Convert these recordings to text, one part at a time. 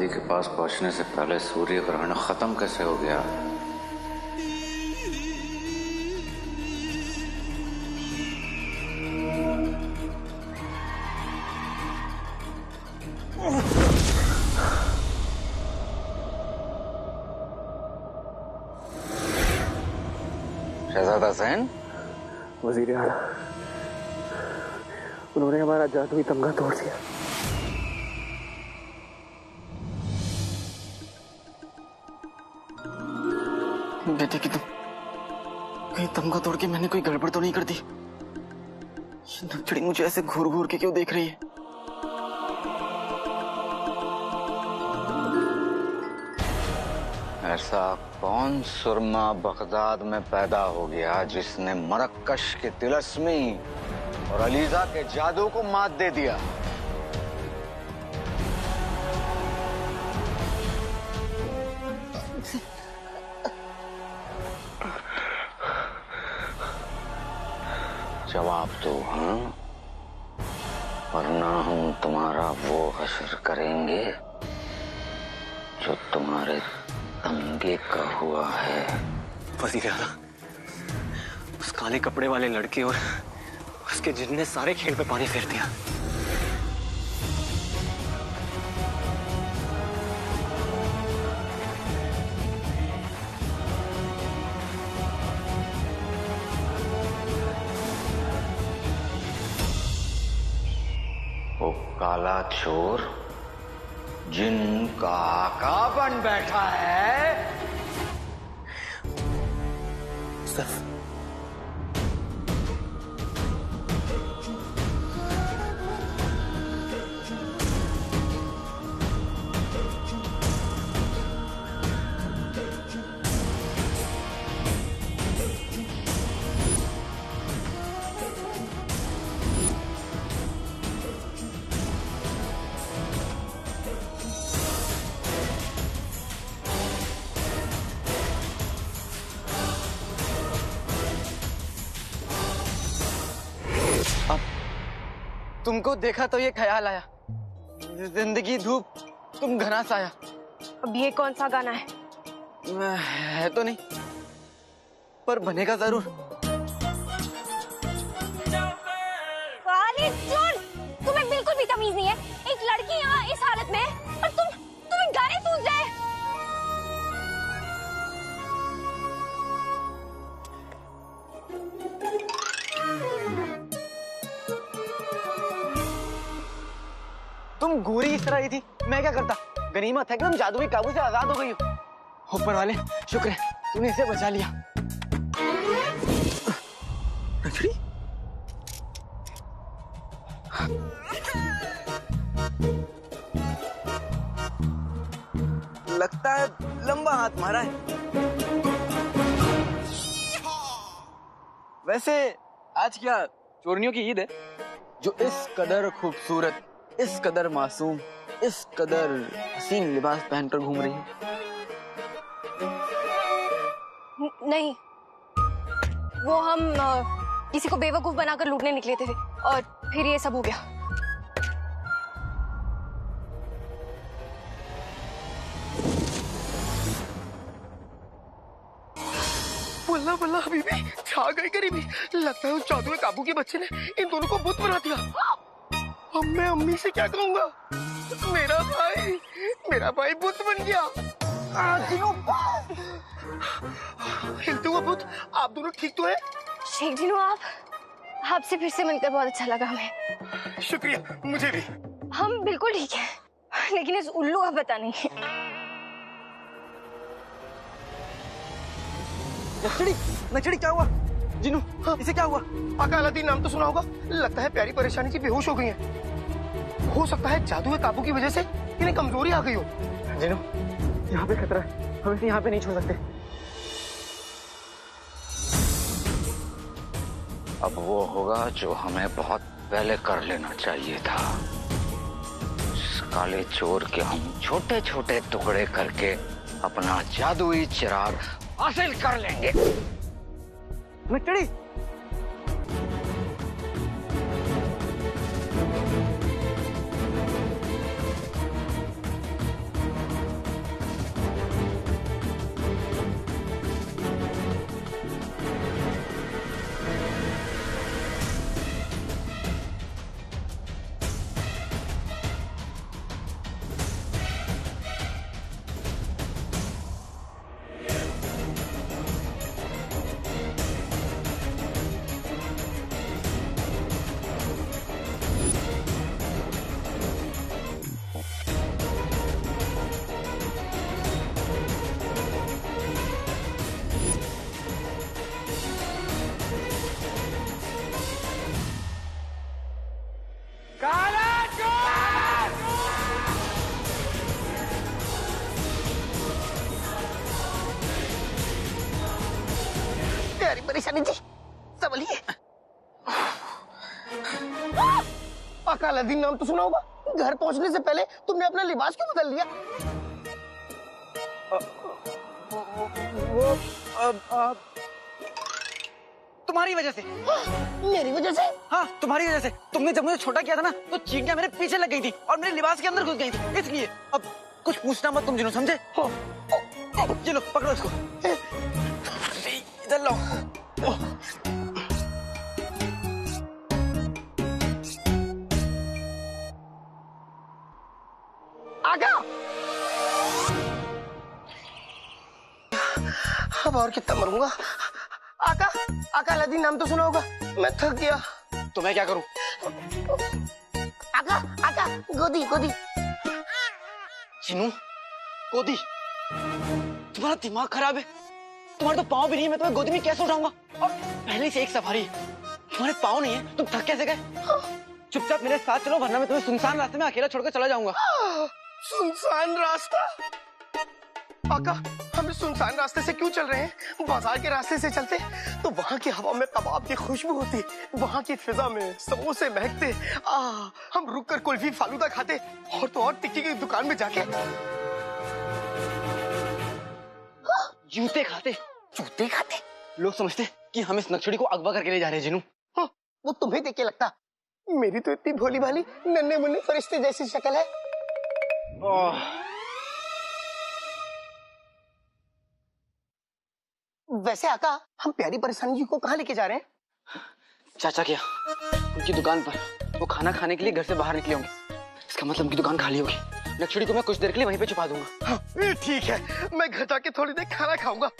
दादी के पास पहुंचने से पहले सूर्य ग्रहण खत्म कैसे हो गया? शहजादा ज़ैन, वजीर आला, उन्होंने हमारा जादुई तमगा तोड़ दिया। बेटे की कहीं तमगा तोड़ के मैंने कोई गड़बड़ तो नहीं कर दी? ये नकड़ी मुझे ऐसे घूर घूर के क्यों देख रही है? ऐसा कौन सुरमा बगदाद में पैदा हो गया जिसने मरक्कश के तिलस्मी और अलीजा के जादू को मात दे दिया? जवाब दो, हाँ? वरना हम तुम्हारा वो हश्र करेंगे जो तुम्हारे तमगे का हुआ है। वज़ीर आला, उस काले कपड़े वाले लड़के और उसके जिन ने सारे खेल पे पानी फेर दिया। वो काला चोर जिनका आका बन बैठा है। सर, तुमको देखा तो ये ख्याल आया, जिंदगी धूप तुम घना साया। अब ये कौन सा गाना है? है तो नहीं, पर बनेगा जरूर। खालिद सुन, तुम्हें बिल्कुल भी तमीज नहीं है। एक लड़की यहाँ इस हालत में है और तुम्हें गाने सूझ जाए। तुम गोरी इस तरह ही थी, मैं क्या करता? गनीमत है कि तुम जादुई काबू से आजाद हो गई हो। ऊपर वाले शुक्र है तूने इसे बचा लिया। नखरी? लगता है लंबा हाथ मारा है। वैसे आज क्या चोरनियों की ईद है जो इस कदर खूबसूरत, इस कदर मासूम, इस कदर हसीन लिबास पहनकर घूम रही है? नहीं, वो हम किसी को बेवकूफ बनाकर लूटने निकले थे और फिर ये सब हो गया। बल्ला बल्ला हबीबी, छा गई करीबी। लगता है उस जादुई काबू के बच्चे ने इन दोनों को भूत बना दिया। अब मैं अम्मी से क्या कहूँगा? मेरा भाई भूत बन गया। हिलते हुआ भूत, आप दोनों ठीक तो है? शेख जिनू, आपसे फिर से मिलकर बहुत अच्छा लगा हमें। शुक्रिया, मुझे भी। हम बिल्कुल ठीक है, लेकिन इस उल्लू का पता नहीं है। नचड़ी क्या हुआ? जिनू, हाँ, इसे क्या हुआ? अकालादीन नाम तो सुना होगा। लगता है प्यारी परेशानी से बेहोश हो गई है। हो सकता है जादू के काबू की वजह से इन्हें कमजोरी आ गई हो। जिनू, यहाँ पे खतरा है, हम इसे यहाँ पे नहीं छोड़ सकते। अब वो होगा जो हमें बहुत पहले कर लेना चाहिए था। इस काले चोर के हम छोटे छोटे टुकड़े करके अपना जादुई चिराग हासिल कर लेंगे। नचड़ी, परेशानी थी, संभलिए। आका अलादीन नाम तो सुना होगा। घर पहुंचने से पहले तुमने अपना लिबास क्यों बदल लिया? वो तुम्हारी वजह से। मेरी वजह से? हाँ, तुम्हारी वजह से। तुमने जब मुझे छोटा किया था ना, तो चींटियां मेरे पीछे लग गई थी और मेरे लिबास के अंदर घुस गई थी, इसलिए। अब कुछ पूछना मत तुम जिन्हों, समझे? ये लो, पकड़ो इसको। इधर लो। आगा। अब और कितना मरूंगा? आका, आका अलादीन नाम तो सुना होगा। मैं थक गया। तो मैं क्या करूं? आका, आका, गोदी, गोदी। चिनू, गोदी? तुम्हारा दिमाग खराब है। तुम्हारे तो पाँव भी नहीं है, मैं तुम्हें गोदी में कैसे उठाऊंगा? और पहले से एक सफारी, तुम्हारे पाँव नहीं है, तुम थक कैसे गए? चुपचाप मेरे साथ चलो, वरना मैं तुम्हें सुनसान रास्ते में अकेला छोड़कर चला जाऊंगा। सुनसान रास्ता? आका, हम सुनसान रास्ते से क्यों चल रहे हैं? बाजार के रास्ते से चलते तो वहाँ की हवा में कबाब की खुशबू होती, वहाँ की फिजा में समोसे महकते, हम रुककर कुल्फी फालूदा खाते, और तो और टिक्की की दुकान में जाके जूते खाते। जूते खाते? लोग समझते कि हम इस नक्शड़ी को अगवा करके ले जा रहे हैं। जिनू, वो तुम्हें देख के लगता? मेरी तो इतनी भोली भाली नन्हे मुन्ने फरिश्ते जैसी शक्ल है। वैसे आका, हम प्यारी परेशानी जी को कहाँ लेके जा रहे हैं? चाचा क्या उनकी दुकान पर। वो खाना खाने के लिए घर से बाहर निकले होंगे, इसका मतलब उनकी दुकान खाली होगी। नक्शड़ी को मैं कुछ देर के लिए वहीं पे छुपा दूंगा। ठीक है, मैं घर जाके थोड़ी देर खाना खाऊंगा।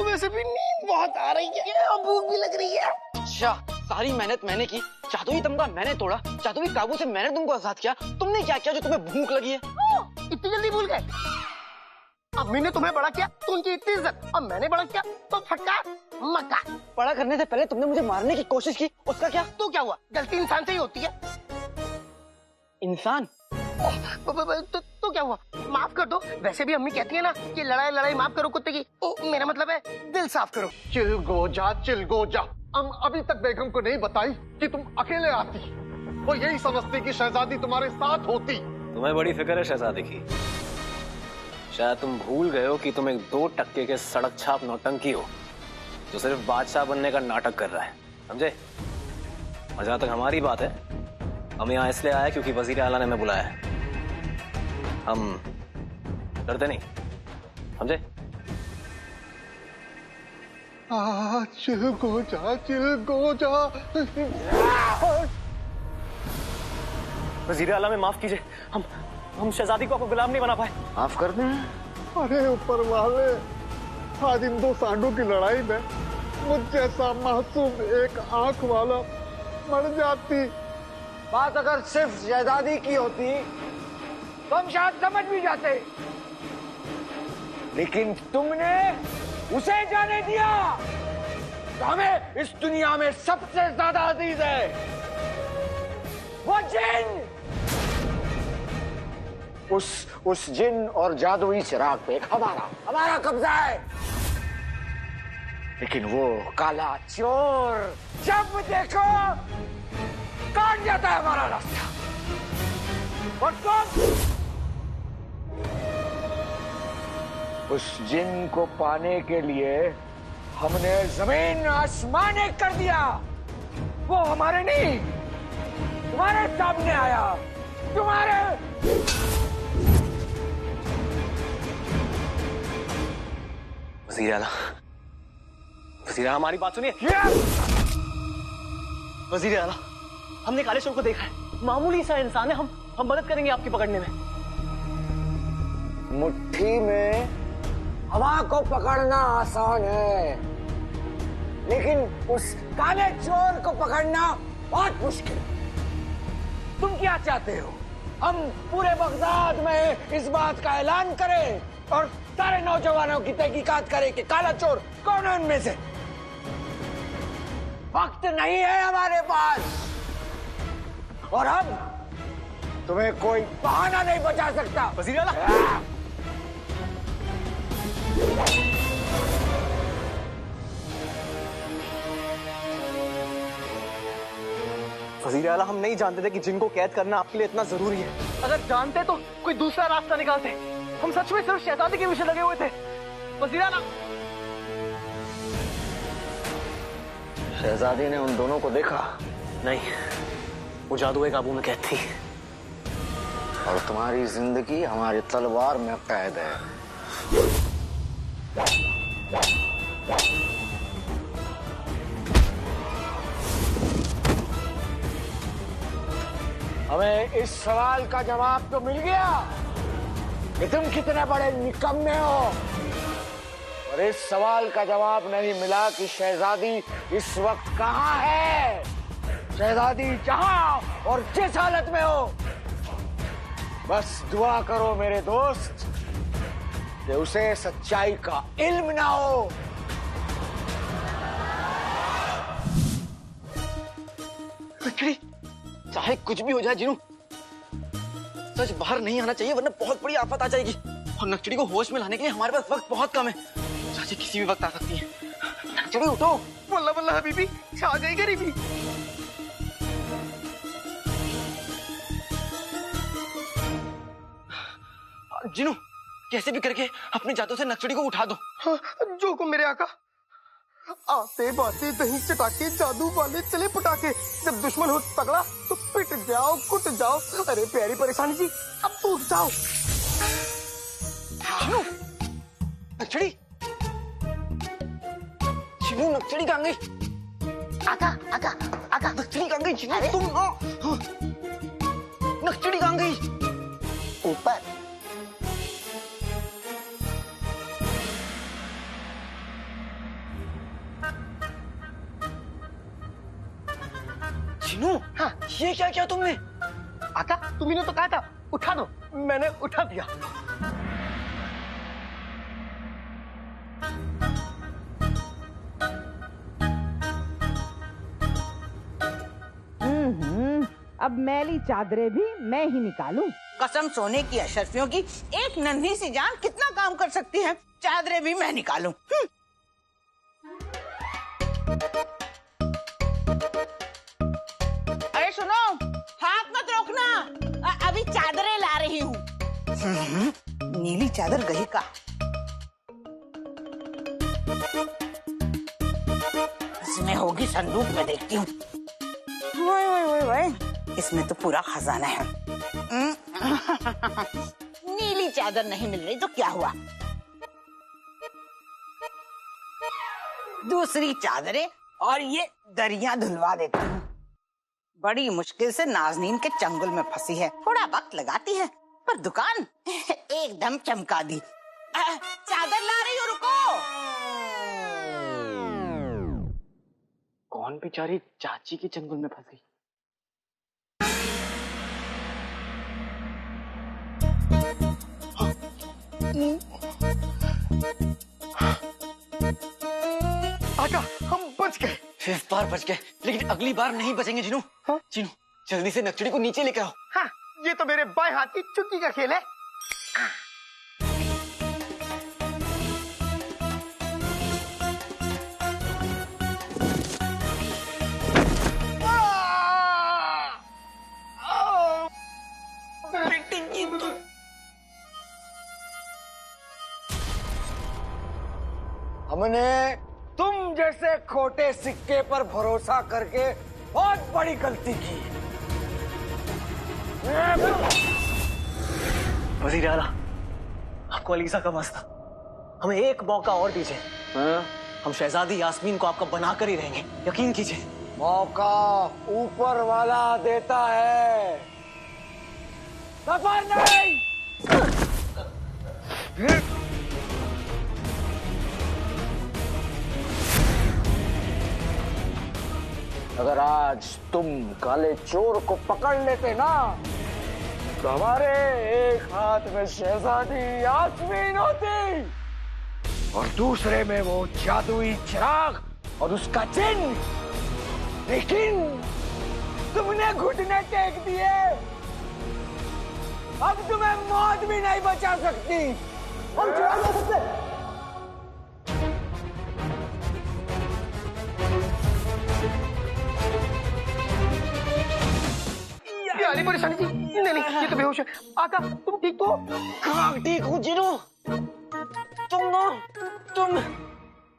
वैसे भी नींद बहुत आ रही है और भूख भी लग रही है। अच्छा, सारी मेहनत मैंने की, जादुई तमगा मैंने तोड़ा, जादुई काबू से मैंने तुमको आजाद किया। तुमने क्या किया जो तुम्हें भूख लगी है? इतनी जल्दी भूल गए? अम्मी ने तुम्हें बड़ा किया तो उनकी इतनी इज्जत, अब मैंने बड़ा किया तो फटका मक्का। बड़ा करने से पहले तुमने मुझे मारने की कोशिश की, उसका क्या? तो क्या हुआ? गलती इंसान से ही होती है। इंसान? तो क्या हुआ? माफ कर दो। वैसे भी अम्मी कहती है ना कि लड़ाई लड़ाई माफ करो कुत्ते की। मेरा मतलब है दिल साफ करो। चिलगोजा। हम अभी तक बेगम को नहीं बताई कि तुम अकेले आती। वो यही समझती कि शहजादी तुम्हारे साथ होती। तुम्हें बड़ी फिक्र है शहजादी की। शायद तुम भूल गए हो कि तुम एक 2 टक्के के सड़क छाप नौटंकी हो जो सिर्फ बादशाह बनने का नाटक कर रहा है, समझे? और जहां तक हमारी बात है, हम यहाँ इसलिए आए क्योंकि वजीर आला ने हमें बुलाया है। हम डरते नहीं, समझे? चिलगोजा। वजीर आला में माफ कीजिए, हम शहजादी को आपको गुलाम नहीं बना पाए। माफ कर दें। अरे ऊपर वाले, आज इन 2 सांडों की लड़ाई में मुझ जैसा मासूम एक आंख वाला मर जाती। बात अगर सिर्फ शहजादी की होती तो हम शायद समझ भी जाते, लेकिन तुमने उसे जाने दिया तो हमें इस दुनिया में सबसे ज्यादा अजीज है वो जिन। उस जिन और जादुई चिराग पे हमारा कब्जा है, लेकिन वो काला चोर जब देखो काट जाता है हमारा रास्ता। और तुम उस जिन को पाने के लिए हमने जमीन आसमान एक कर दिया। वो हमारे नहीं, तुम्हारे सामने आया। तुम्हारे वजीर आला, हमारी बात सुनिए। वजीर आला, हमने काले चोर को देखा है, मामूली सा इंसान है। हम मदद करेंगे आपकी पकड़ने में। मुट्ठी में हवा को पकड़ना आसान है, लेकिन उस काले चोर को पकड़ना बहुत मुश्किल। तुम क्या चाहते हो? हम पूरे बगदाद में इस बात का ऐलान करें और सारे नौजवानों की तहकीकात करें कि काला चोर कौन है उनमें से? वक्त नहीं है हमारे पास, और अब तुम्हें कोई बहाना नहीं बचा सकता। वजीर आला, वजीर आला, हम नहीं जानते थे कि जिनको कैद करना आपके लिए इतना जरूरी है। अगर जानते तो कोई दूसरा रास्ता निकालते। हम सच में सिर्फ शहजादी के पीछे लगे हुए थे। वजीर आला, शहजादी ने उन दोनों को देखा? नहीं, वो जादू काबू में कैद थी। और तुम्हारी जिंदगी हमारी तलवार में कैद है। हमें इस सवाल का जवाब तो मिल गया कि तुम कितने बड़े निकम्मे हो, और इस सवाल का जवाब नहीं मिला कि शहजादी इस वक्त कहाँ है। शहजादी जहां और जिस हालत में हो, बस दुआ करो मेरे दोस्त कि उसे सच्चाई का इल्म ना हो। चाहे कुछ भी हो जाए जिनू, सच बाहर नहीं आना चाहिए, वरना बहुत बड़ी आफत आ जाएगी। और नक्चड़ी को होश में लाने के लिए हमारे पास वक्त बहुत कम है। चाची किसी भी वक्त आ सकती है। नक्चड़ी उठो। वल्ला वल्ला हबीबी, छा गई गरीबी। जिनू, कैसे भी करके अपने जादू से नक्चड़ी को उठा दो। हाँ, जो को मेरे आका। आते बाते दही चटाके, जादू वाले चले पटाके। जब दुश्मन हो तगड़ा तो पिट जाओ, कुट जाओ। अरे प्यारी परेशानी जी, अब तो उठ जाओ। जिनू, नक्चड़ी, जिनू, नक्चड़ी कहाँ गई? आका आका आका, नक्चड़ी कहाँ गई? जिनू तुम हाँ। नक्चड़ी कहाँ गई? ऊपर। जिनू, हाँ, ये क्या किया तुमने? आका, तुम्ही ने तो कहा था उठा दो, मैंने उठा दिया। अब मैली चादरें भी मैं ही निकालूं। कसम सोने की अशरफियों की, एक नन्ही सी जान कितना काम कर सकती है। चादरें भी मैं निकालूं। अरे सुनो, हाथ मत रोकना, अभी चादरें ला रही हूँ। नीली चादर गई का। इसमें होगी, संदूक में देखती हूँ। इसमें तो पूरा खजाना है। नीली चादर नहीं मिल रही तो क्या हुआ, दूसरी चादरें और ये दरिया धुलवा देती हूँ। बड़ी मुश्किल से नाजनीन के चंगुल में फंसी है, थोड़ा वक्त लगाती है पर दुकान एकदम चमका दी। चादर ला रही हो, रुको। कौन बेचारी चाची के चंगुल में फंस गई? आका, हम बच गए। इस बार बच गए, लेकिन अगली बार नहीं बचेंगे जिनू। हाँ? जिनू, जल्दी से नक्चड़ी को नीचे लेकर आओ। हाँ, ये तो मेरे बाएं हाथ की चुटकी का खेल है। हमने तुम जैसे खोटे सिक्के पर भरोसा करके बहुत बड़ी गलती की। वज़ीर आला, आपको अलीसा का वास्ता, हमें एक मौका और दीजिए। हम शहजादी यास्मीन को आपका बना कर ही रहेंगे, यकीन कीजिए। मौका ऊपर वाला देता है, सफर नहीं। अगर आज तुम काले चोर को पकड़ लेते ना, तो हमारे एक हाथ में शहजादी यास्मीन होती और दूसरे में वो जादुई चिराग और उसका चिन्ह। लेकिन तुमने घुटने टेक दिए, अब तुम्हें मौत भी नहीं बचा सकती। हम चुरा नहीं सकते। ये आली परेशानी जी। नहीं नहीं, ये तो बेहोश है। आका तुम ठीक तो? हाँ ठीक हूँ जीनू।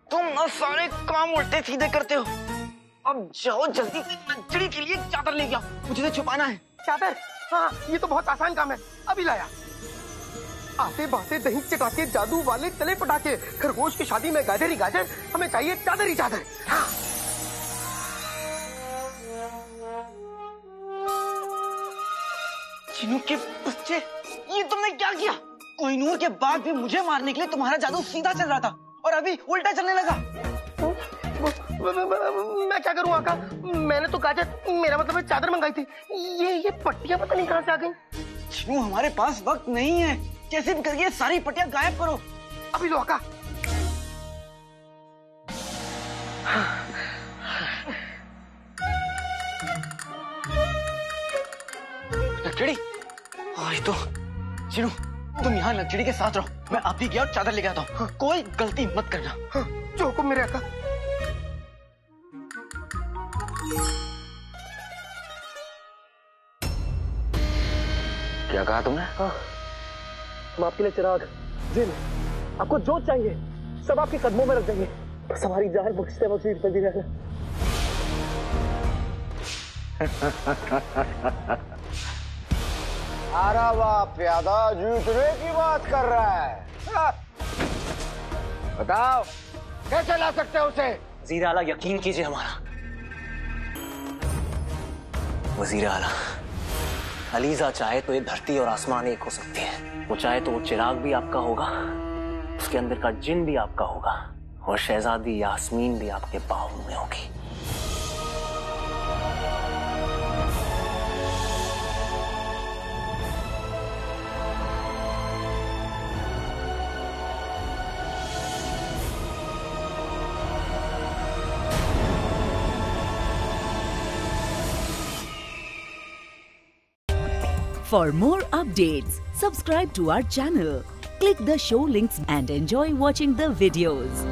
तुम ना सारे काम उल्टे सीधे करते हो। अब जाओ जल्दी से नजड़ी के लिए चादर ले आओ, मुझे तो छुपाना है। चादर? हाँ ये तो बहुत आसान काम है, अभी लाया। आते बाते दही चटाके जादू वाले चले पटाके, खरगोश की शादी में गाजर ही गाजर, हमें चाहिए चादर ही चादर। हाँ। चिनू के बच्चे, ये तुमने क्या किया? कोहिनूर के बाद भी मुझे मारने के लिए तुम्हारा जादू सीधा चल रहा था और अभी उल्टा चलने लगा। मैं क्या करूं आका? मैंने तो गाजर, मेरा मतलब है चादर मंगाई थी। ये पट्टियां पता नहीं कहां से आ गई। चिनू हमारे पास वक्त नहीं है, कैसे भी करके सारी पट्टियां गायब करो। अभी लो आका। लकड़ी? वही तो। चिनू तुम यहाँ लकड़ी के साथ रहो, मैं अभी गया और चादर लेके आता हूँ। कोई गलती मत करना। हाँ, जो हुक्म मेरे आका। क्या कहा तुमने? हाँ, हम आपके लिए चिराग, जिन, आपको जो चाहिए सब आपके कदमों में रख देंगे। बस हमारी जान बख्शते वक्त पे भी रहना। अरे वाह प्यादा, जीतने की बात कर रहा है। बताओ कैसे ला सकते हो उसे? वजीर आला यकीन कीजिए हमारा। वजीर आला, अलीजा चाहे तो ये धरती और आसमान एक हो सकती है। वो चाहे तो वो चिराग भी आपका होगा, उसके अंदर का जिन भी आपका होगा, और शहजादी यास्मीन भी आपके पाँव में होगी। For more updates, subscribe to our channel, click the show links and enjoy watching the videos.